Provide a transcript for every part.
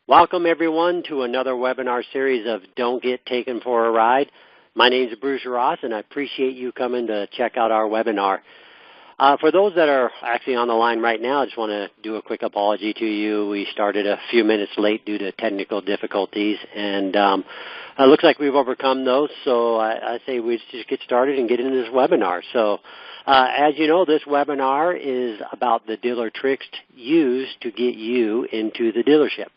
Welcome everyone to another webinar series of Don't Get Taken for a Ride. My name is Bruce Ross and I appreciate you coming to check out our webinar. For those that are actually on the line right now, I just want to do a quick apology to you. We started a few minutes late due to technical difficulties, and it looks like we've overcome those, so I say we just get started and get into this webinar. So as you know, this webinar is about the dealer tricks used to get you into the dealership.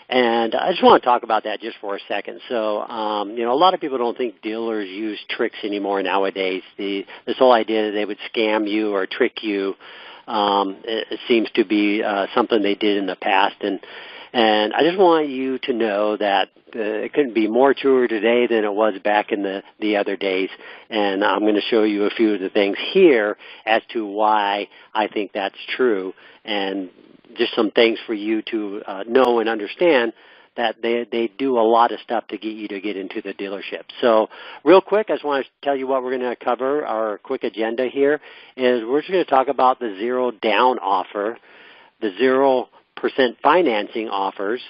And I just want to talk about that just for a second. So, a lot of people don't think dealers use tricks anymore nowadays. This whole idea that they would scam you or trick you, it seems to be something they did in the past. And I just want you to know that it couldn't be more truer today than it was back in the other days. And I'm going to show you a few of the things here as to why I think that's true, and just some things for you to know and understand that they do a lot of stuff to get you to get into the dealership. So real quick, I just want to tell you what we're going to cover. Our quick agenda here is we're just going to talk about the zero down offer, the 0% financing offers.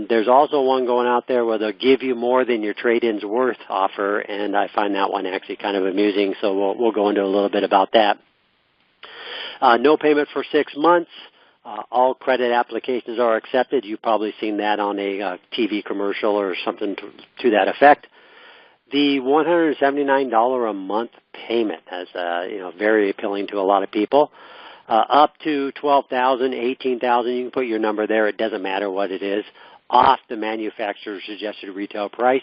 There's also one going out there where they'll give you more than your trade-in's worth offer, and I find that one actually kind of amusing, so we'll go into a little bit about that. No payment for 6 months. All credit applications are accepted. You've probably seen that on a TV commercial or something to that effect. The $179 a month payment is very appealing to a lot of people. Up to $12,000, $18,000, you can put your number there. It doesn't matter what it is. Off the manufacturer's suggested retail price.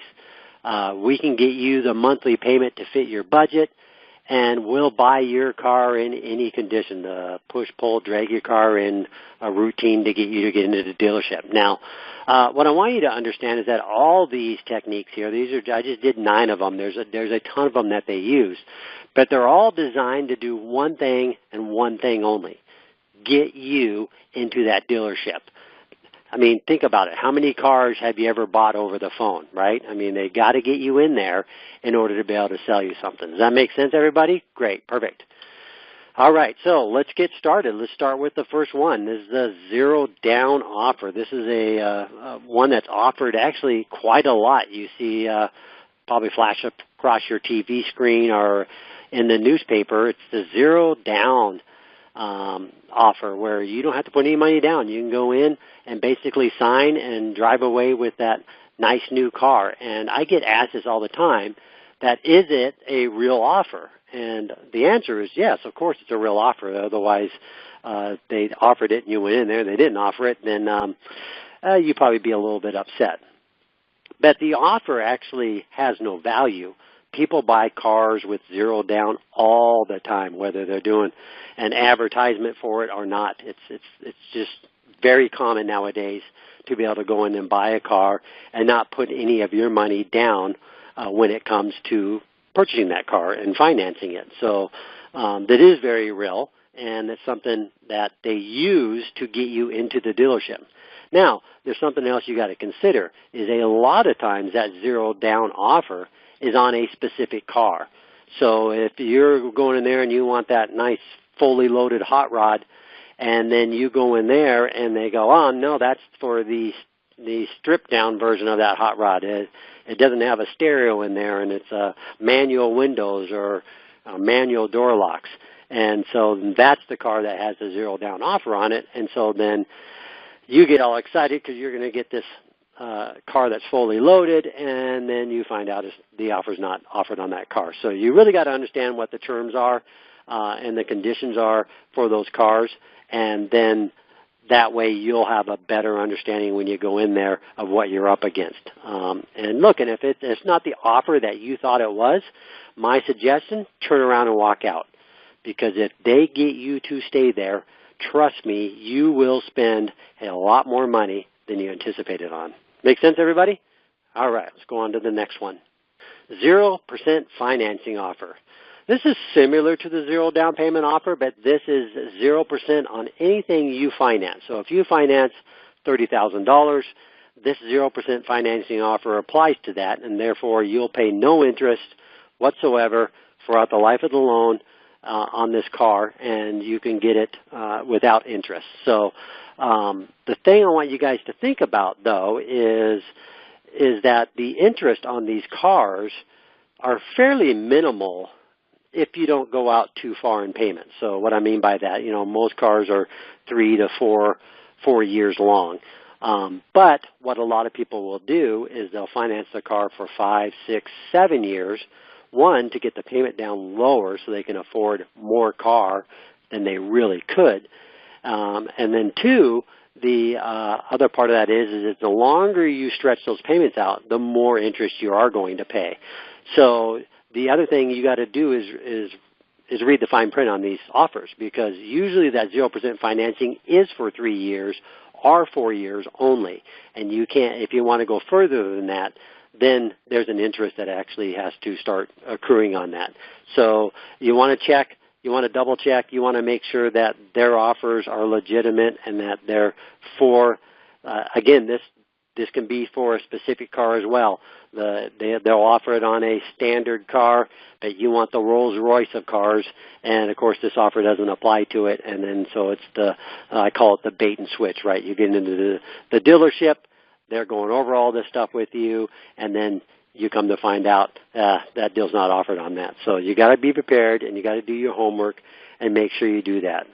We can get you the monthly payment to fit your budget, and we'll buy your car in any condition, push, pull, drag your car in a routine to get you to get into the dealership. Now, what I want you to understand is that all these techniques here, I just did 9 of them. There's a ton of them that they use, but they're all designed to do one thing and one thing only: get you into that dealership. I mean, think about it. How many cars have you ever bought over the phone, right? I mean, they got to get you in there in order to be able to sell you something. Does that make sense, everybody? Great. Perfect. All right, so let's get started. Let's start with the first one. This is the zero down offer. This is a one that's offered actually quite a lot. You see probably flash across your TV screen or in the newspaper. It's the zero down offer, where you don't have to put any money down. You can go in and basically sign and drive away with that nice new car. And I get asked this all the time, that is it a real offer? And the answer is yes, of course it's a real offer. Otherwise, they offered it and you went in there and they didn't offer it, then you'd probably be a little bit upset. But the offer actually has no value. People buy cars with zero down all the time, whether they're doing an advertisement for it or not. It's just very common nowadays to be able to go in and buy a car and not put any of your money down when it comes to purchasing that car and financing it. So that is very real, and it's something that they use to get you into the dealership. Now, there's something else you got to consider, is a lot of times that zero down offer is on a specific car. So if you're going in there and you want that nice fully loaded hot rod, and then you go in there and they go, oh, no, that's for the stripped down version of that hot rod. It doesn't have a stereo in there, and it's manual windows or manual door locks. And so that's the car that has the zero down offer on it. And so then you get all excited because you're going to get this car that's fully loaded, and then you find out the offer's not offered on that car. So you really got to understand what the terms are and the conditions are for those cars, and then that way you'll have a better understanding when you go in there of what you're up against. And look, and if it's not the offer that you thought it was, my suggestion, turn around and walk out. Because if they get you to stay there, trust me, you will spend a lot more money than you anticipated on. Make sense, everybody? All right, let's go on to the next one. 0% financing offer. This is similar to the zero down payment offer, but this is 0% on anything you finance. So if you finance $30,000, this 0% financing offer applies to that, and therefore you'll pay no interest whatsoever throughout the life of the loan on this car, and you can get it without interest. So The thing I want you guys to think about, though, is that the interest on these cars are fairly minimal if you don't go out too far in payments. So what I mean by that, most cars are 3 to 4 years long. But what a lot of people will do is they'll finance the car for 5, 6, 7 years, one, to get the payment down lower so they can afford more car than they really could. And then two, the other part of that is the longer you stretch those payments out, the more interest you are going to pay. So the other thing you got to do is read the fine print on these offers, because usually that 0% financing is for 3 years or 4 years only. And you can't, if you want to go further than that, then there's an interest that actually has to start accruing on that. So you want to check. You want to double check. You want to make sure that their offers are legitimate and that they're for, again, this can be for a specific car as well. They'll offer it on a standard car, but you want the Rolls Royce of cars, and of course this offer doesn't apply to it, and then so it's I call it the bait and switch, right? You get into the dealership, they're going over all this stuff with you, and then you come to find out that deal's not offered on that. So you got to be prepared, and you got to do your homework and make sure you do that.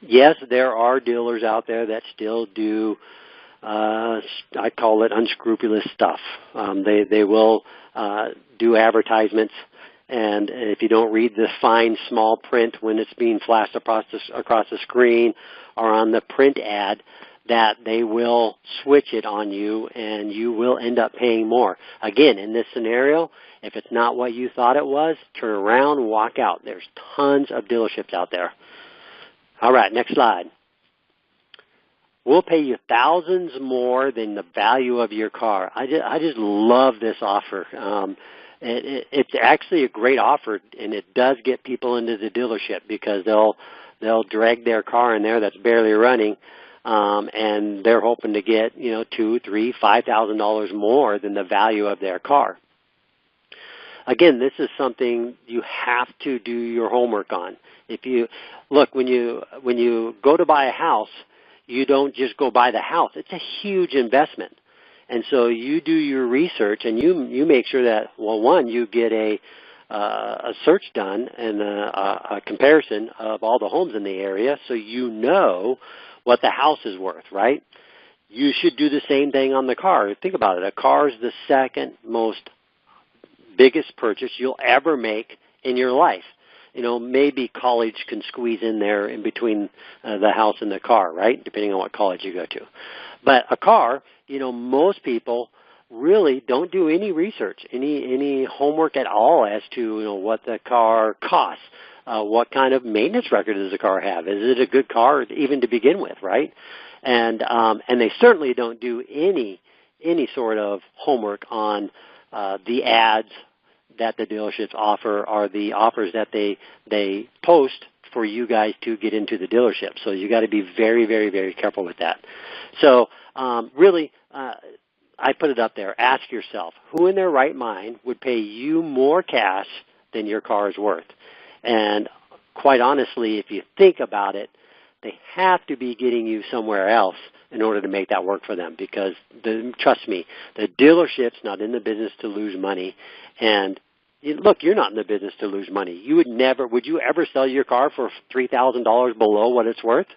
Yes, there are dealers out there that still do, I call it unscrupulous stuff. They will do advertisements, and if you don't read the fine small print when it's being flashed across the screen or on the print ad, that they will switch it on you and you will end up paying more. Again, in this scenario, if it's not what you thought it was, turn around and walk out. There's tons of dealerships out there. All right, next slide. We'll pay you thousands more than the value of your car. I just love this offer. It's actually a great offer, and it does get people into the dealership because they'll drag their car in there that's barely running, and they're hoping to get $2,000, $3,000, $5,000 more than the value of their car. Again, this is something you have to do your homework on. If you look, when you go to buy a house, you don't just go buy the house. It's a huge investment. And so you do your research and you make sure that, well, one, you get a search done and a comparison of all the homes in the area so you know what the house is worth, right? You should do the same thing on the car. Think about it. A car is the second most biggest purchase you'll ever make in your life. Maybe college can squeeze in there in between the house and the car, right, depending on what college you go to. But a car, most people really don't do any research, any homework at all as to what the car costs. What kind of maintenance record does the car have? Is it a good car even to begin with, right? And they certainly don't do any sort of homework on the ads that the dealerships offer or the offers that they post for you guys to get into the dealership. So you got to be very, very, very careful with that. So really, I put it up there. Ask yourself, who in their right mind would pay you more cash than your car is worth? And quite honestly, if you think about it, they have to be getting you somewhere else in order to make that work for them, because trust me, the dealership's not in the business to lose money. And look, you're not in the business to lose money. Would you ever sell your car for $3,000 below what it's worth?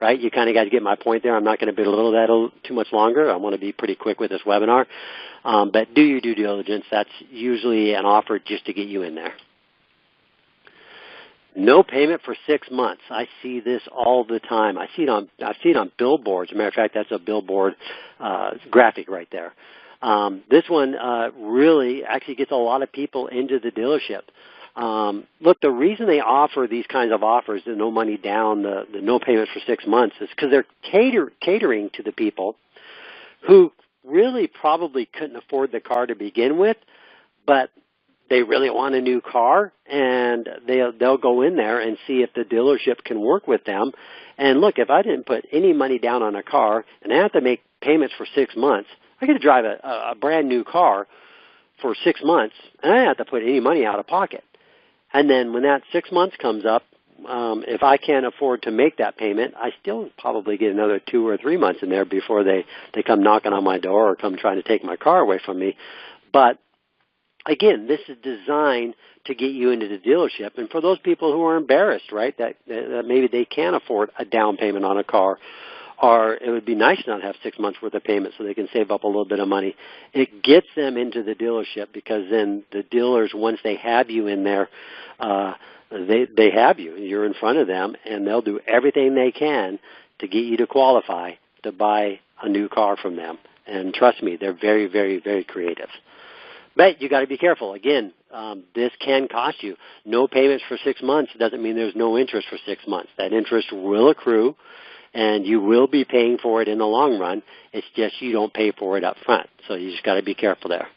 Right? You kind of got to get my point there. I'm not going to belittle that too much longer. I want to be pretty quick with this webinar. But do your due diligence. That's usually an offer just to get you in there. No payment for 6 months. I see this all the time. I see it on billboards. As a matter of fact, that's a billboard graphic right there. This one really actually gets a lot of people into the dealership. Look, the reason they offer these kinds of offers, the no money down, the no payment for 6 months, is because they're catering to the people who really probably couldn't afford the car to begin with, but they really want a new car, and they'll go in there and see if the dealership can work with them. And look, if I didn't put any money down on a car and I have to make payments for 6 months, I get to drive a brand new car for 6 months, and I don't have to put any money out of pocket. And then when that 6 months comes up, if I can't afford to make that payment, I still probably get another 2 or 3 months in there before they come knocking on my door or come trying to take my car away from me. But again, this is designed to get you into the dealership. And for those people who are embarrassed, right, that maybe they can't afford a down payment on a car, or it would be nice not to have 6 months worth of payment so they can save up a little bit of money. It gets them into the dealership because then the dealers, once they have you in there, they have you. You're in front of them, and they'll do everything they can to get you to qualify to buy a new car from them. And trust me, they're very, very, very creative. But you got to be careful. Again, this can cost you. No payments for 6 months doesn't mean there's no interest for 6 months. That interest will accrue, and you will be paying for it in the long run. It's just you don't pay for it up front. So you just got to be careful there.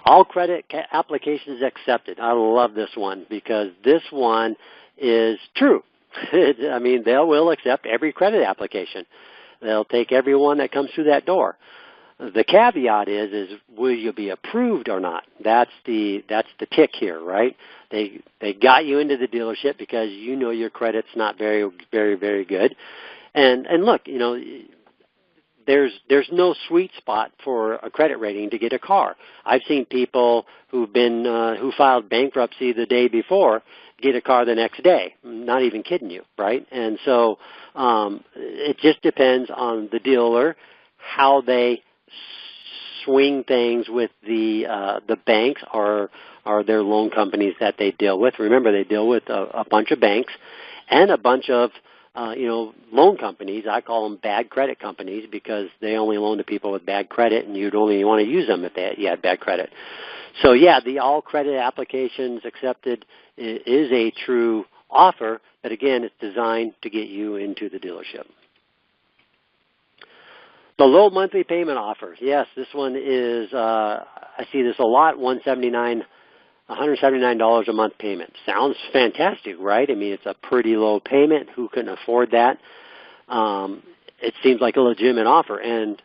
All credit applications accepted. I love this one because this one is true. I mean, they will accept every credit application. They'll take everyone that comes through that door. The caveat is will you be approved or not? That's the tick here, right? They got you into the dealership because you know your credit's not very, very, very good. And look, you know, there's no sweet spot for a credit rating to get a car. I've seen people who filed bankruptcy the day before get a car the next day. I'm not even kidding you, right? And so it just depends on the dealer, how they swing things with the banks or their loan companies that they deal with. Remember, they deal with a bunch of banks and a bunch of loan companies. I call them bad credit companies because they only loan to people with bad credit, and you'd only want to use them if you had bad credit. So yeah, the all credit applications accepted is a true offer, but again, it's designed to get you into the dealership. The low monthly payment offer. Yes, this one is, I see this a lot, $179 a month payment. Sounds fantastic, right? I mean, it's a pretty low payment. Who can afford that? It seems like a legitimate offer, and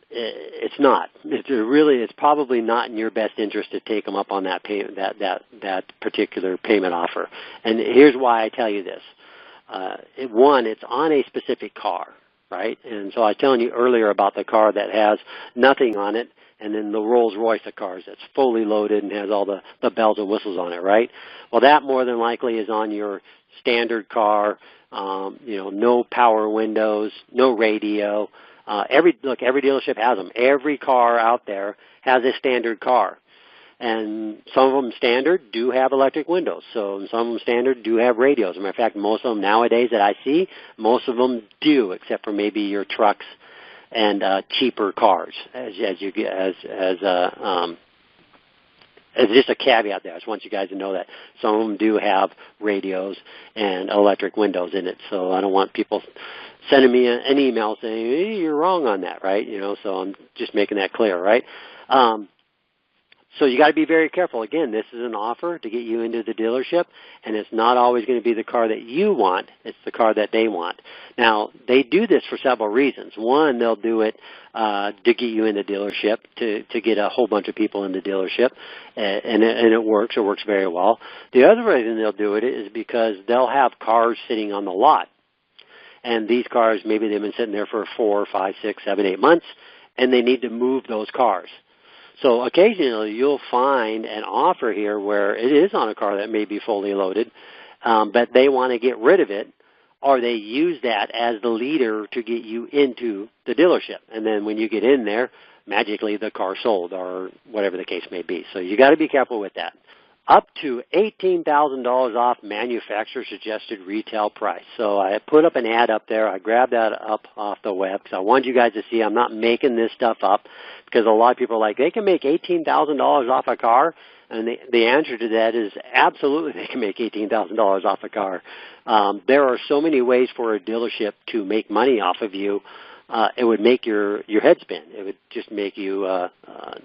it's not. It's probably not in your best interest to take them up on that payment, that particular payment offer. And here's why I tell you this. One, it's on a specific car, right? And so I was telling you earlier about the car that has nothing on it, and then the Rolls-Royce of cars that's fully loaded and has all the bells and whistles on it, right? Well, that more than likely is on your standard car, no power windows, no radio. Every dealership has them. Every car out there has a standard car. And some of them standard do have electric windows. So some of them standard do have radios. As a matter of fact, most of them nowadays that I see, most of them do, except for maybe your trucks and cheaper cars. As just a caveat there. I just want you guys to know that some of them do have radios and electric windows in it. So I don't want people sending me an email saying, hey, you're wrong on that, right? So I'm just making that clear, right? So you got to be very careful. Again, this is an offer to get you into the dealership, and it's not always going to be the car that you want. It's the car that they want. Now, they do this for several reasons. One, they'll do it to get you in the dealership, to get a whole bunch of people in the dealership, and it works. It works very well. The other reason they'll do it is because they'll have cars sitting on the lot. And these cars, maybe they've been sitting there for 4, 5, 6, 7, 8 months, and they need to move those cars. So occasionally you'll find an offer here where it is on a car that may be fully loaded, but they want to get rid of it, or they use that as the leader to get you into the dealership. And then when you get in there, magically the car sold, or whatever the case may be. So you got to be careful with that. Up to $18,000 off manufacturer suggested retail price. So I put up an ad up there. I grabbed that up off the web because I want you guys to see I'm not making this stuff up, because a lot of people are like, they can make $18,000 off a car. And the answer to that is absolutely they can make $18,000 off a car. There are so many ways for a dealership to make money off of you. It would make your head spin. It would just make you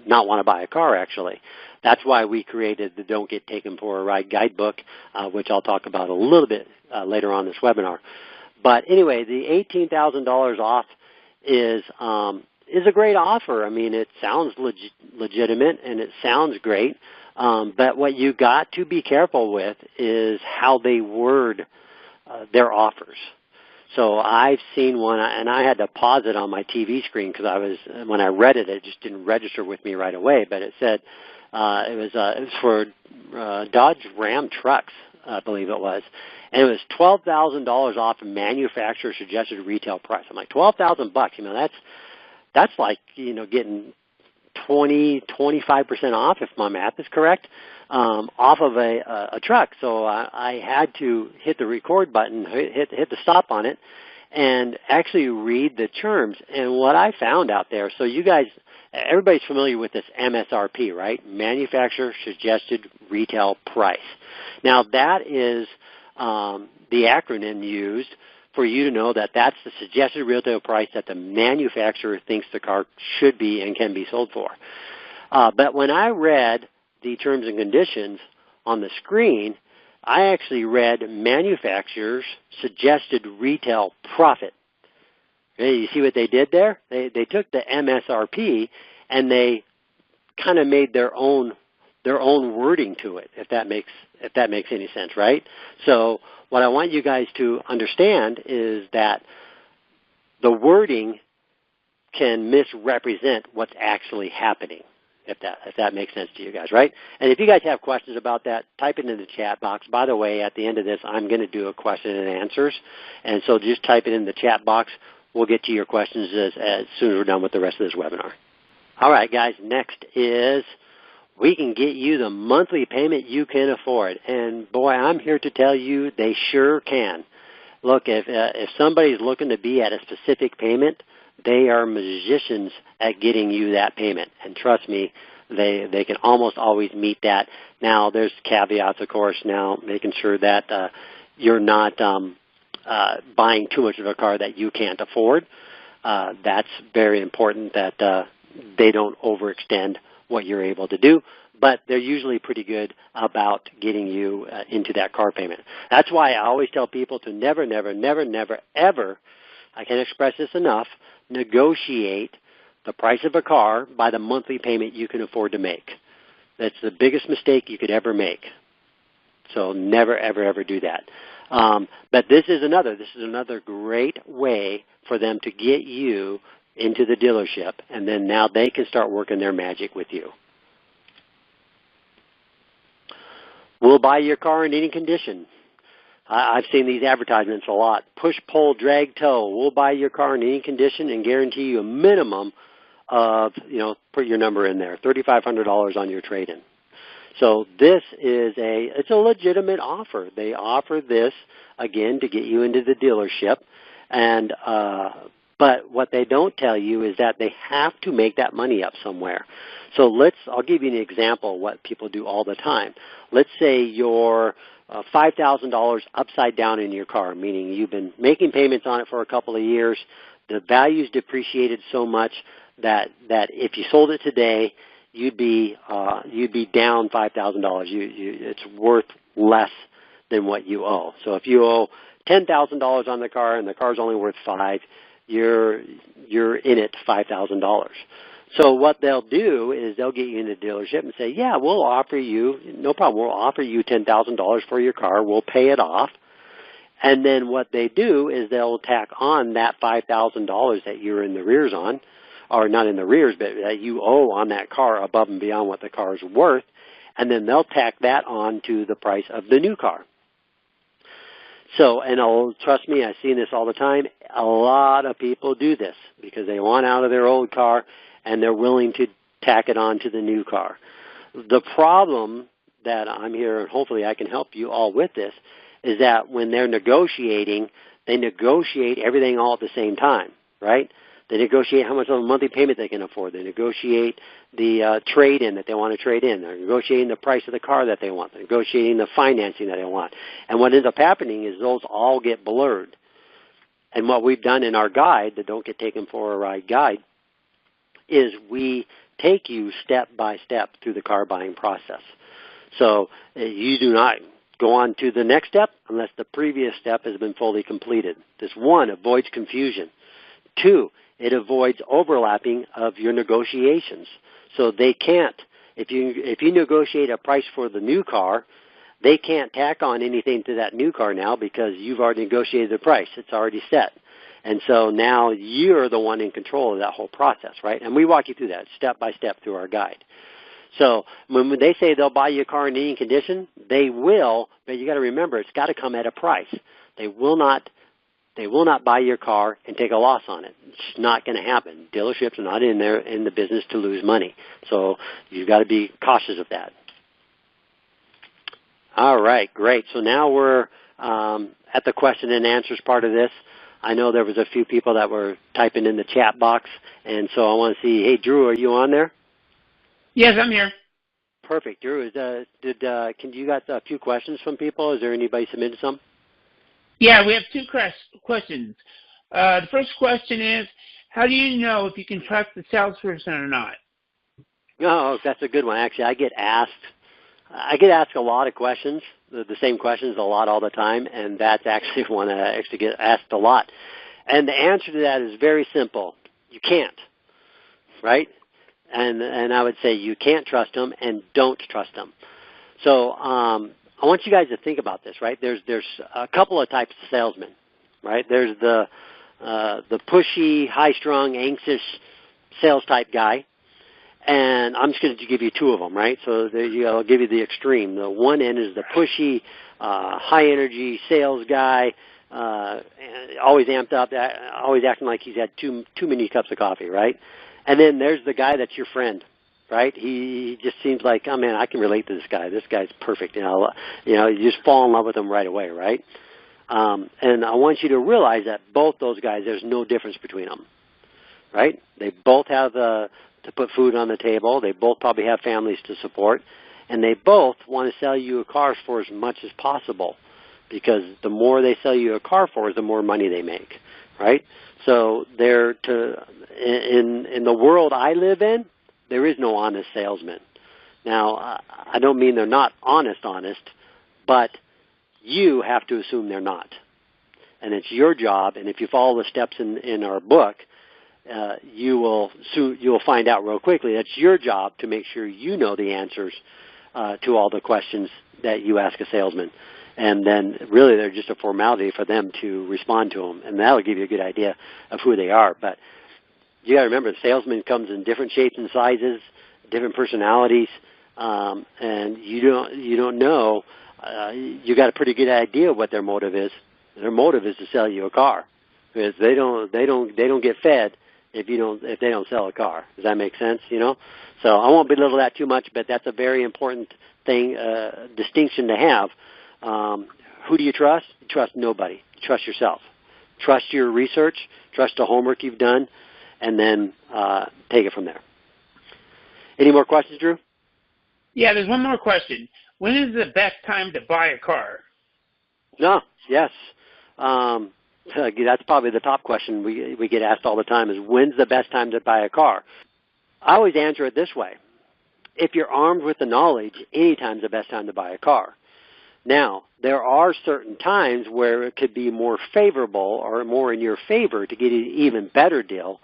not want to buy a car, actually. That's why we created the Don't Get Taken for a Ride guidebook, which I'll talk about a little bit later on this webinar. But anyway, the $18,000 off is a great offer. I mean, it sounds legitimate and it sounds great, But what you got to be careful with is how they word their offers. So I've seen one, and I had to pause it on my TV screen because when I read it, it just didn't register with me right away. But it said it was for Dodge Ram trucks, I believe it was, and it was $12,000 off a manufacturer suggested retail price. I'm like, $12,000, that's like getting 25% off, if my math is correct, off of a truck. So I had to hit the record button, hit the stop on it, and actually read the terms. And what I found out there, so you guys, everybody's familiar with this MSRP, right? Manufacturer Suggested Retail Price. Now that is the acronym used for you to know that that's the suggested retail price that the manufacturer thinks the car should be and can be sold for. But when I read the terms and conditions on the screen, I actually read manufacturer's suggested retail profit. Okay, you see what they did there? They took the MSRP and they kind of made their own wording to it, if that makes any sense, right? So what I want you guys to understand is that the wording can misrepresent what's actually happening, if that makes sense to you guys, right? And if you guys have questions about that, type it in the chat box. By the way, at the end of this, I'm going to do a question and answers, and so just type it in the chat box. We'll get to your questions as soon as we're done with the rest of this webinar. All right, guys, next is we can get you the monthly payment you can afford. And boy, I'm here to tell you they sure can. Look, if somebody's looking to be at a specific payment, they are magicians at getting you that payment. And trust me, they can almost always meet that. Now, there's caveats, of course, now making sure that you're not buying too much of a car that you can't afford. That's very important that they don't overextend what you're able to do, but they're usually pretty good about getting you into that car payment. That's why I always tell people to never, ever, I can't express this enough, negotiate the price of a car by the monthly payment you can afford to make. That's the biggest mistake you could ever make. So never, ever do that. But this is another great way for them to get you into the dealership, and then now they can start working their magic with you. We'll buy your car in any condition. I've seen these advertisements a lot. Push, pull, drag, tow. We'll buy your car in any condition and guarantee you a minimum of, put your number in there, $3,500 on your trade-in. So this is it's a legitimate offer. They offer this, again, to get you into the dealership, and but what they don't tell you is that they have to make that money up somewhere. So I'll give you an example of what people do all the time. Let's say you're $5,000 upside down in your car, meaning you've been making payments on it for a couple of years. The value's depreciated so much that if you sold it today, you'd be down $5,000. It's worth less than what you owe. So if you owe $10,000 on the car and the car's only worth $5,000, you're in it $5,000. So what they'll do is they'll get you in the dealership and say, yeah, we'll offer you, no problem, we'll offer you $10,000 for your car, we'll pay it off. And then what they do is they'll tack on that $5,000 that you're in the rears on, or not in the rears, but that you owe on that car above and beyond what the car is worth, and then they'll tack that on to the price of the new car. So, and trust me, I've seen this all the time. A lot of people do this because they want out of their old car and they're willing to tack it on to the new car. The problem that I'm here, and hopefully I can help you all with this, is that when they're negotiating, they negotiate everything all at the same time, right? They negotiate how much of a monthly payment they can afford. They negotiate the trade-in that they want to trade in. They're negotiating the price of the car that they want. They're negotiating the financing that they want. And what ends up happening is those all get blurred. And what we've done in our guide, the Don't Get Taken for a Ride guide, is we take you step by step through the car buying process. So you do not go on to the next step unless the previous step has been fully completed. This, one, avoids confusion. Two, it avoids overlapping of your negotiations. So they can't if you negotiate a price for the new car, they can't tack on anything to that new car now because you've already negotiated the price. It's already set. And so now you're the one in control of that whole process, right? And we walk you through that step by step through our guide. So when they say they'll buy you a car in any condition, they will, but you got to remember it's got to come at a price. They will not buy your car and take a loss on it. It's not going to happen. Dealerships are not in the business to lose money. So you've got to be cautious of that. All right, great. So now we're at the question and answers part of this. I know there was a few people that were typing in the chat box, and so I want to see, hey, Drew, are you on there? Yes, I'm here. Perfect. Drew, can you got a few questions from people? Is there anybody submitted some? Yeah, we have two questions. The first question is, how do you know if you can trust the salesperson or not? Oh, that's a good one. Actually, I get asked a lot of questions, the same questions a lot all the time, and that's actually one I actually get asked a lot. And the answer to that is very simple. You can't, right? And I would say you can't trust them and don't trust them. So I want you guys to think about this, right? There's a couple of types of salesmen, right? There's the pushy, high-strung, anxious sales type guy. And I'm just going to give you two of them, right? So I'll give you the extreme. The one end is the pushy, high-energy sales guy, always amped up, always acting like he's had too many cups of coffee, right? And then there's the guy that's your friend, right? He just seems like, oh, man, I can relate to this guy. This guy's perfect. You just fall in love with him right away, right? And I want you to realize that both those guys, there's no difference between them, right? They both have to put food on the table. They both probably have families to support. And they both want to sell you a car for as much as possible because the more they sell you a car for, the more money they make, right? So in the world I live in, there is no honest salesman. Now, I don't mean they're not honest, but you have to assume they're not. And it's your job, and if you follow the steps in our book, you'll find out real quickly. It's your job to make sure you know the answers to all the questions that you ask a salesman. And then really they're just a formality for them to respond to them. And that'll give you a good idea of who they are. But you got to remember, the salesman comes in different shapes and sizes, different personalities, and you don't know. You got a pretty good idea of what their motive is. Their motive is to sell you a car, because they don't get fed if they don't sell a car. Does that make sense? So I won't belittle that too much, but that's a very important thing, distinction to have. Who do you trust? You trust nobody. Trust yourself. Trust your research. Trust the homework you've done, and then take it from there. Any more questions, Drew? Yeah, there's one more question. When is the best time to buy a car? Yes. That's probably the top question we get asked all the time is, when's the best time to buy a car? I always answer it this way. If you're armed with the knowledge, any time's the best time to buy a car. Now, there are certain times where it could be more favorable or more in your favor to get an even better deal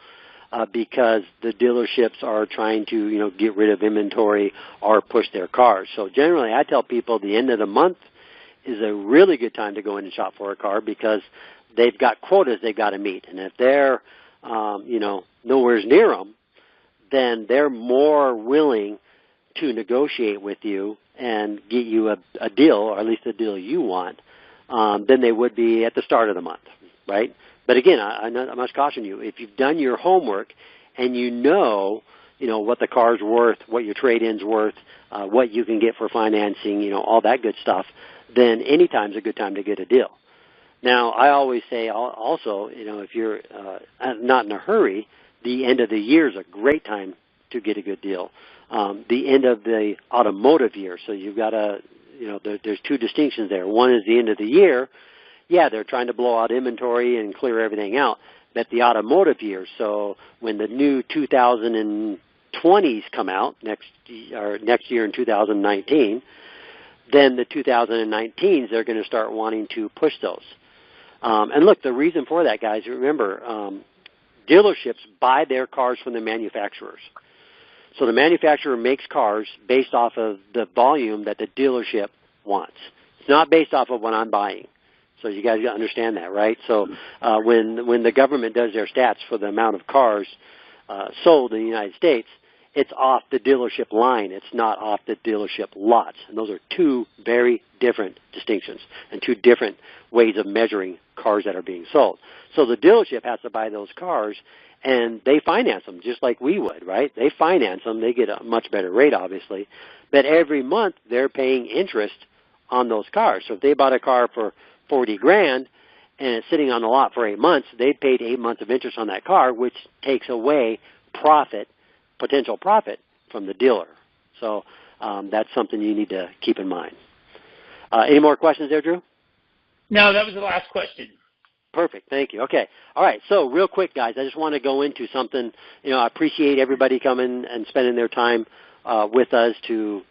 because the dealerships are trying to, get rid of inventory or push their cars. So generally, I tell people the end of the month is a really good time to go in and shop for a car because they've got quotas they've got to meet. And if they're, nowhere near them, then they're more willing to negotiate with you and get you a deal, or at least a deal you want, than they would be at the start of the month, right? But again, I must caution you, if you've done your homework and you know what the car's worth, what your trade-in's worth, what you can get for financing, all that good stuff, then any time's a good time to get a deal. Now, I always say also, if you're not in a hurry, the end of the year is a great time to get a good deal. The end of the automotive year, so you've got there's two distinctions there. One is the end of the year. Yeah, they're trying to blow out inventory and clear everything out. But the automotive year, so when the new 2020s come out next year in 2019, then the 2019s, they're going to start wanting to push those. And look, the reason for that, guys, remember, dealerships buy their cars from the manufacturers. So the manufacturer makes cars based off of the volume that the dealership wants. It's not based off of what I'm buying. So you guys got to understand that, right? So when the government does their stats for the amount of cars sold in the United States, it's off the dealership line. It's not off the dealership lots. And those are two very different distinctions and two different ways of measuring cars that are being sold. So the dealership has to buy those cars, and they finance them just like we would, right? They finance them. They get a much better rate, obviously. But every month they're paying interest on those cars. So if they bought a car for $40,000 and it's sitting on the lot for 8 months, they paid 8 months of interest on that car, which takes away potential profit from the dealer. So that's something you need to keep in mind. Any more questions there, Drew? No, that was the last question. Perfect. Thank you. Okay. All right. So real quick, guys, I just want to go into something. I appreciate everybody coming and spending their time with us to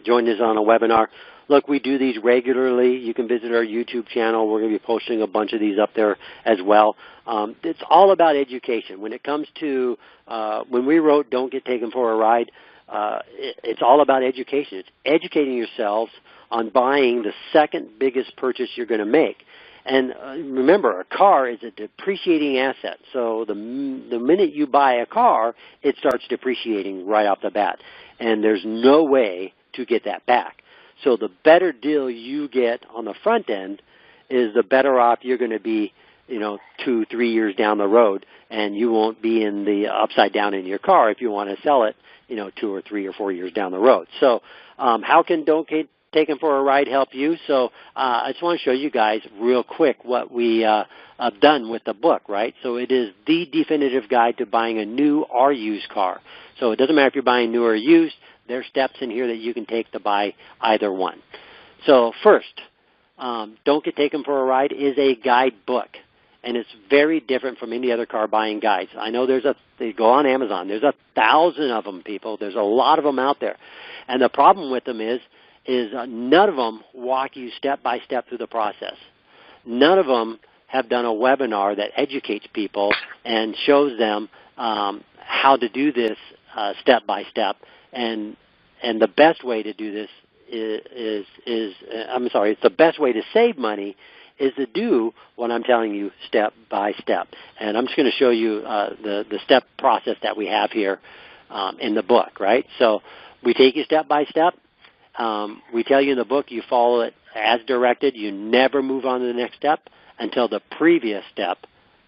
join us on a webinar. Look, we do these regularly. You can visit our YouTube channel. We're going to be posting a bunch of these up there as well. It's all about education. When it comes to when we wrote Don't Get Taken for a Ride, it's all about education. It's educating yourselves on buying the second biggest purchase you're going to make. And remember, a car is a depreciating asset. So the minute you buy a car, it starts depreciating right off the bat. And there's no way to get that back. So the better deal you get on the front end is the better off you're going to be, 2-3 years down the road, and you won't be in the upside down in your car if you want to sell it, 2 or 3 or 4 years down the road. So how can Don't Get Taken for a Ride help you? So I just want to show you guys real quick what we have done with the book, right? So it is the definitive guide to buying a new or used car. So it doesn't matter if you're buying new or used. There's steps in here that you can take to buy either one. So first, Don't Get Taken for a Ride is a guidebook, and it's very different from any other car buying guides. I know they go on Amazon. There's 1,000 of them, people. There's a lot of them out there. And the problem with them is none of them walk you step by step through the process. None of them have done a webinar that educates people and shows them how to do this step by step. And the best way to do this it's the best way to save money is to do what I'm telling you step by step. And I'm just going to show you the step process that we have here in the book, right? So we take you step by step. We tell you in the book you follow it as directed. You never move on to the next step until the previous step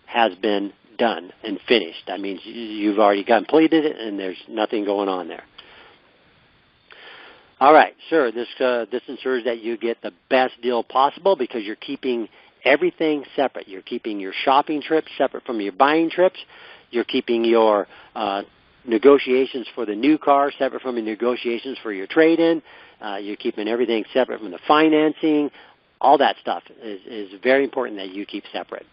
has been done and finished. That means you've already completed it and there's nothing going on there. All right, sure. This ensures that you get the best deal possible because you're keeping everything separate. You're keeping your shopping trips separate from your buying trips. You're keeping your negotiations for the new car separate from your negotiations for your trade-in. You're keeping everything separate from the financing. All that stuff is very important that you keep separate.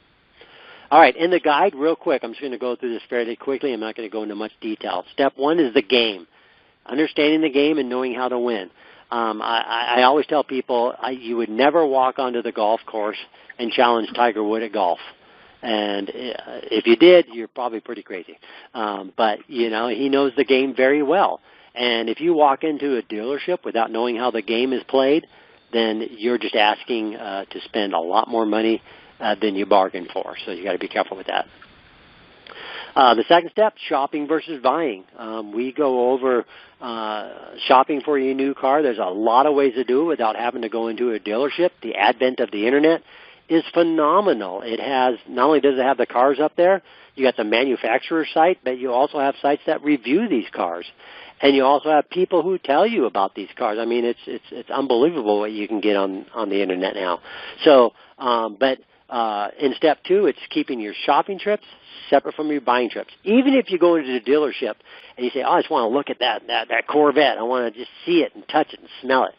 All right, in the guide, real quick, I'm just going to go through this fairly quickly. I'm not going to go into much detail. Step 1 is the game. Understanding the game and knowing how to win. I always tell people you would never walk onto the golf course and challenge Tiger Woods at golf. And if you did, you're probably pretty crazy. But, he knows the game very well. And if you walk into a dealership without knowing how the game is played, then you're just asking to spend a lot more money than you bargained for. So you got to be careful with that. The second step, shopping versus buying. We go over shopping for your new car. There's a lot of ways to do it without having to go into a dealership. The advent of the Internet is phenomenal. It has, not only does it have the cars up there, you got the manufacturer site, but you also have sites that review these cars. And you also have people who tell you about these cars. I mean, it's unbelievable what you can get on the Internet now. So, in step 2, it's keeping your shopping trips separate from your buying trips. Even if you go into the dealership and you say, I just want to look at that Corvette. I want to just see it and touch it and smell it.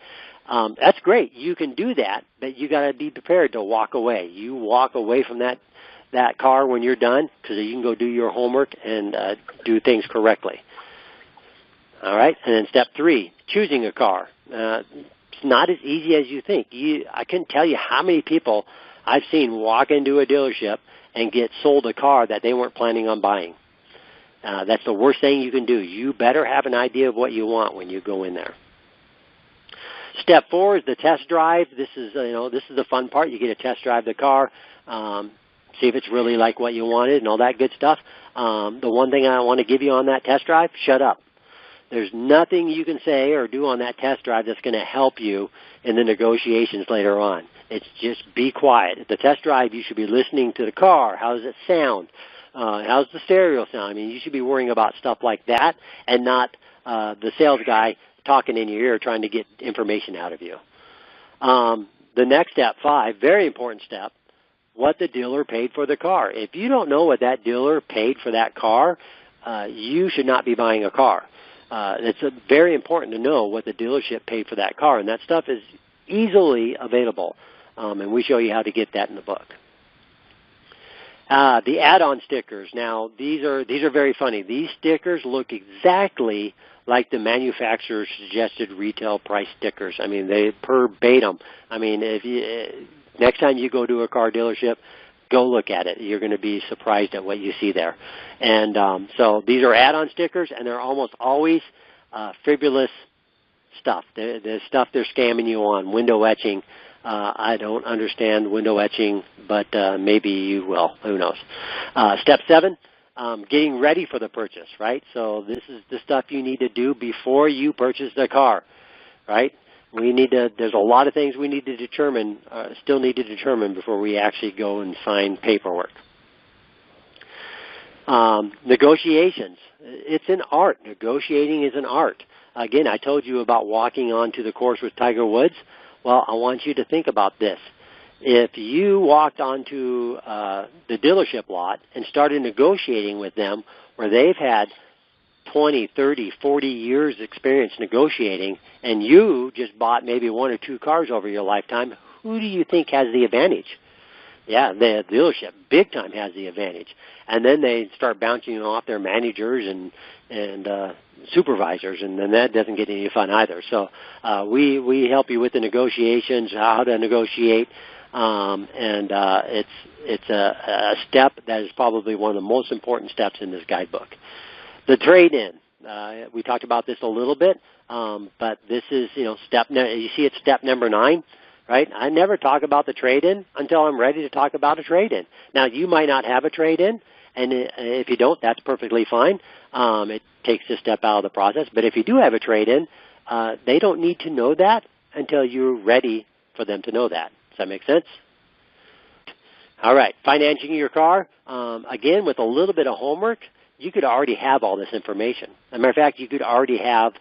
That's great. You can do that, but you got to be prepared to walk away. You walk away from that car when you're done because you can go do your homework and do things correctly. All right, and then step 3, choosing a car. It's not as easy as you think. I couldn't tell you how many people I've seen walk into a dealership and get sold a car that they weren't planning on buying. That's the worst thing you can do. You better have an idea of what you want when you go in there. Step 4 is the test drive. This is the fun part. You get to test drive the car, see if it's really like what you wanted and all that good stuff. The one thing I want to give you on that test drive, shut up. There's nothing you can say or do on that test drive that's going to help you in the negotiations later on. It's just be quiet. At the test drive, you should be listening to the car. How does it sound? How's the stereo sound? I mean, you should be worrying about stuff like that and not the sales guy talking in your ear trying to get information out of you. The next step, 5, very important step, what the dealer paid for the car. If you don't know what that dealer paid for that car, you should not be buying a car. It's very important to know what the dealership paid for that car, and that stuff is easily available, and we show you how to get that in the book. The add-on stickers. Now, these are very funny. These stickers look exactly like the manufacturer's suggested retail price stickers. I mean, they verbatim. I mean, if you next time you go to a car dealership, go look at it. You're going to be surprised at what you see there. And so these are add-on stickers, and they're almost always frivolous stuff. The stuff they're scamming you on, window etching. I don't understand window etching, but maybe you will. Who knows? Step 7, getting ready for the purchase, right? So this is the stuff you need to do before you purchase the car, right? There's a lot of things we need to determine, still need to determine before we actually go and sign paperwork. Negotiations. It's an art. Negotiating is an art. Again, I told you about walking onto the course with Tiger Woods. Well, I want you to think about this. If you walked onto the dealership lot and started negotiating with them where they've had 20, 30, 40 years experience negotiating, and you just bought maybe 1 or 2 cars over your lifetime, who do you think has the advantage? Yeah, the dealership big time has the advantage. And then they start bouncing off their managers and supervisors, and then that doesn't get any fun either. So we help you with the negotiations, how to negotiate, and it's a step that is probably one of the most important steps in this guidebook. The trade-in. We talked about this a little bit, but this is you see it's step number 9. Right? I never talk about the trade-in until I'm ready to talk about a trade-in. Now, you might not have a trade-in, and if you don't, that's perfectly fine. It takes a step out of the process. But if you do have a trade-in, they don't need to know that until you're ready for them to know that. Does that make sense? All right. Financing your car. Again, with a little bit of homework, you could already have all this information. As a matter of fact, you could already have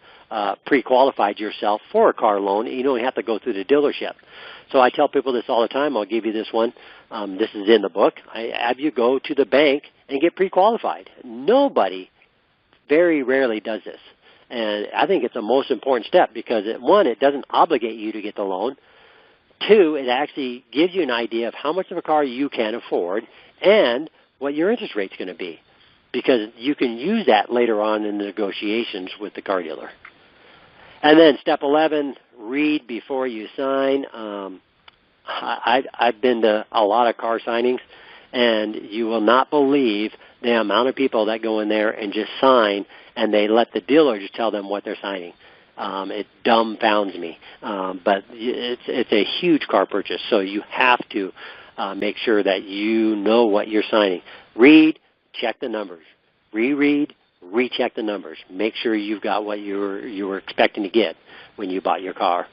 pre-qualified yourself for a car loan. You don't have to go through the dealership. So I tell people this all the time. I'll give you this one. This is in the book. I have you go to the bank and get pre-qualified. Nobody very rarely does this. And I think it's the most important step because, 1, it doesn't obligate you to get the loan. 2, it actually gives you an idea of how much of a car you can afford and what your interest rate's going to be, because you can use that later on in the negotiations with the car dealer. And then step 11, read before you sign. I've been to a lot of car signings, and you will not believe the amount of people that go in there and just sign, and they let the dealer just tell them what they're signing. It dumbfounds me. But it's a huge car purchase, so you have to make sure that you know what you're signing. Read, check the numbers. Reread, recheck the numbers. Make sure you've got what you were expecting to get when you bought your car.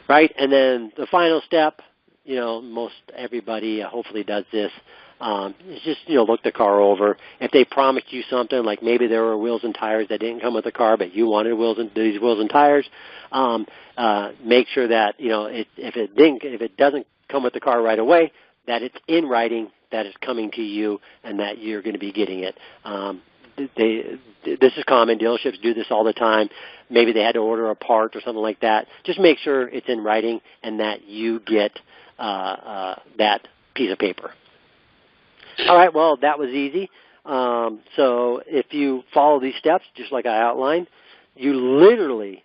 Right? And then the final step, most everybody hopefully does this, is just, look the car over. If they promised you something, like maybe there were wheels and tires that didn't come with the car, but you wanted these wheels and tires, make sure that, if it doesn't come with the car right away, that it's in writing, that it's coming to you, and that you're going to be getting it. This is common. Dealerships do this all the time. Maybe they had to order a part or something like that. Just make sure it's in writing and that you get that piece of paper. All right, well, that was easy. So if you follow these steps, just like I outlined, you literally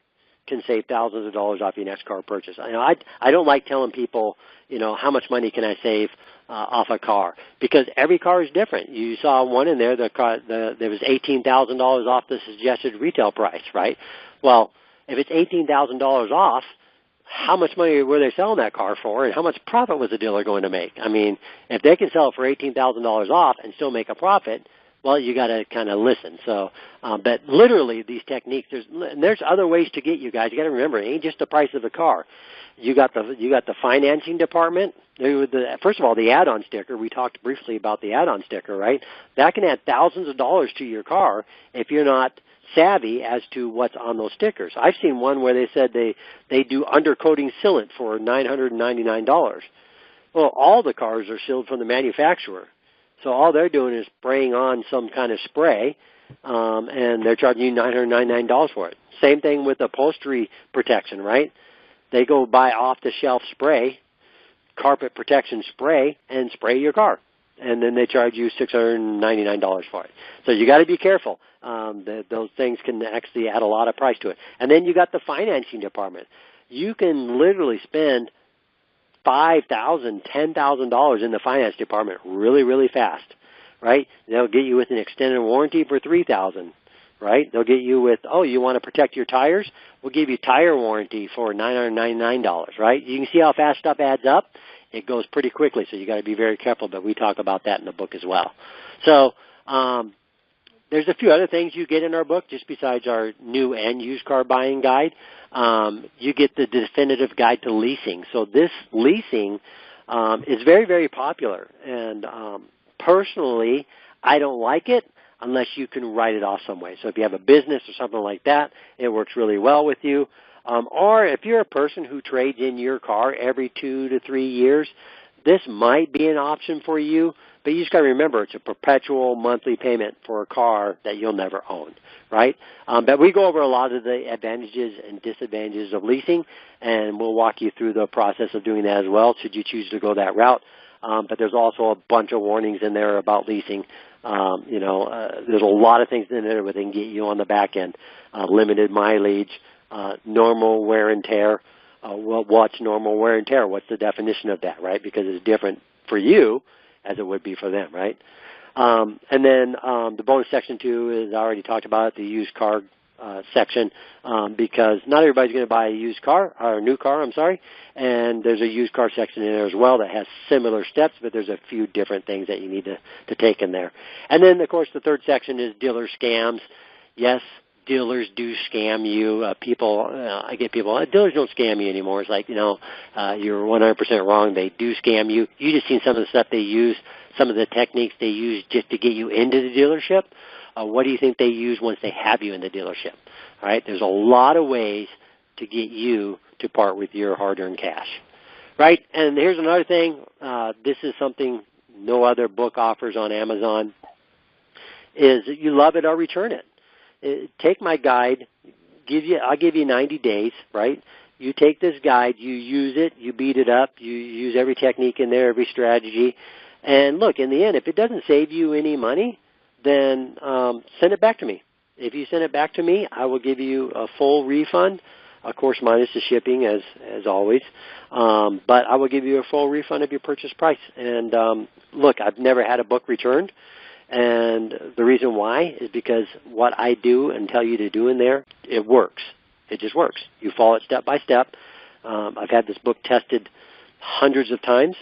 can save thousands of dollars off your next car purchase. I don't like telling people, how much money can I save off a car, because every car is different. You saw one in there, there was $18,000 off the suggested retail price, right? Well, if it's $18,000 off, how much money were they selling that car for, and how much profit was the dealer going to make? I mean, if they can sell it for $18,000 off and still make a profit, well, you got to kind of listen. So, but literally, these techniques, there's other ways to get you guys. You got to remember, it ain't just the price of the car. You got the financing department. First of all, the add-on sticker. We talked briefly about the add-on sticker, right? That can add thousands of dollars to your car if you're not savvy as to what's on those stickers. I've seen one where they said they do undercoating sealant for $999. Well, all the cars are sealed from the manufacturer. So all they're doing is spraying on some kind of spray, and they're charging you $999 for it. Same thing with upholstery protection, right? They go buy off-the-shelf spray, carpet protection spray, and spray your car. And then they charge you $699 for it. So you got to be careful. Those things can actually add a lot of price to it. And then you got the financing department. You can literally spend $5,000, $10,000 in the finance department really, really fast, right? They'll get you with an extended warranty for $3,000, right? They'll get you with, you want to protect your tires? We'll give you tire warranty for $999, right? You can see how fast stuff adds up. It goes pretty quickly, so you got to be very careful, but we talk about that in the book as well. So there's a few other things you get in our book, just besides our new and used car buying guide. You get the definitive guide to leasing. So this leasing is very, very popular. And personally, I don't like it unless you can write it off some way. So if you have a business or something like that, it works really well with you. Or if you're a person who trades in your car every 2 to 3 years, this might be an option for you. But you just got to remember, it's a perpetual monthly payment for a car that you'll never own, right? But we go over a lot of the advantages and disadvantages of leasing, and we'll walk you through the process of doing that as well, should you choose to go that route. But there's also a bunch of warnings in there about leasing. There's a lot of things in there that can get you on the back end. Limited mileage, normal wear and tear. What's normal wear and tear? What's the definition of that, right? Because it's different for you as it would be for them, right? And then the bonus section 2 is, I already talked about it, the used car section, because not everybody's going to buy a used car, or a new car, and there's a used car section in there as well that has similar steps, but there's a few different things that you need to take in there. And then, of course, the third section is dealer scams. Yes, dealers do scam you. I get people, dealers don't scam you anymore. It's like, you're 100% wrong. They do scam you. You just seen some of the stuff they use, some of the techniques they use just to get you into the dealership. What do you think they use once they have you in the dealership? All right, there's a lot of ways to get you to part with your hard-earned cash, right? And here's another thing. This is something no other book offers on Amazon, is you love it or return it. Take my guide. I'll give you 90 days, right? You take this guide, you use it, you beat it up, you use every technique in there, every strategy. And look, in the end, if it doesn't save you any money, then send it back to me. If you send it back to me, I will give you a full refund, of course, minus the shipping, as always. But I will give you a full refund of your purchase price. And look, I've never had a book returned. And the reason why is because what I do and tell you to do in there, it works. It just works. You follow it step by step. I've had this book tested hundreds of times.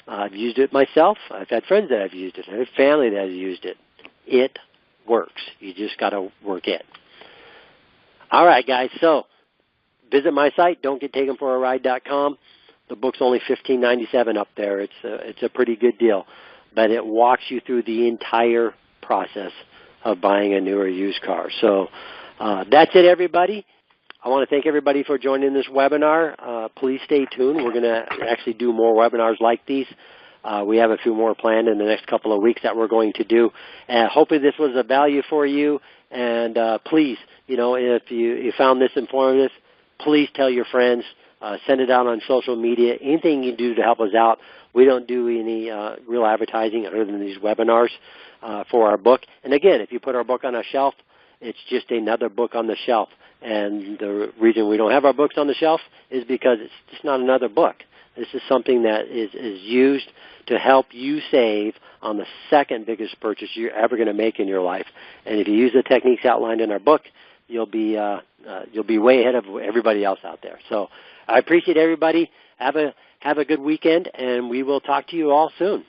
I've used it myself. I've had friends that have used it. I have family that has used it. It works. You just got to work it. All right, guys. So visit my site, don'tgettakenforaride.com. The book's only $15.97 up there. It's a pretty good deal. But it walks you through the entire process of buying a new or used car. So that's it, everybody. I want to thank everybody for joining this webinar. Please stay tuned. We're going to actually do more webinars like these. We have a few more planned in the next couple of weeks that we're going to do. Hopefully this was of value for you. And please, if you found this informative, please tell your friends. Send it out on social media. Anything you can do to help us out. We don't do any real advertising other than these webinars for our book. And again, if you put our book on a shelf, it's just another book on the shelf. And the reason we don't have our books on the shelf is because it's just not another book. This is something that is used to help you save on the second biggest purchase you're ever going to make in your life. And if you use the techniques outlined in our book, you'll be way ahead of everybody else out there. So I appreciate everybody. Have a good weekend, and we will talk to you all soon.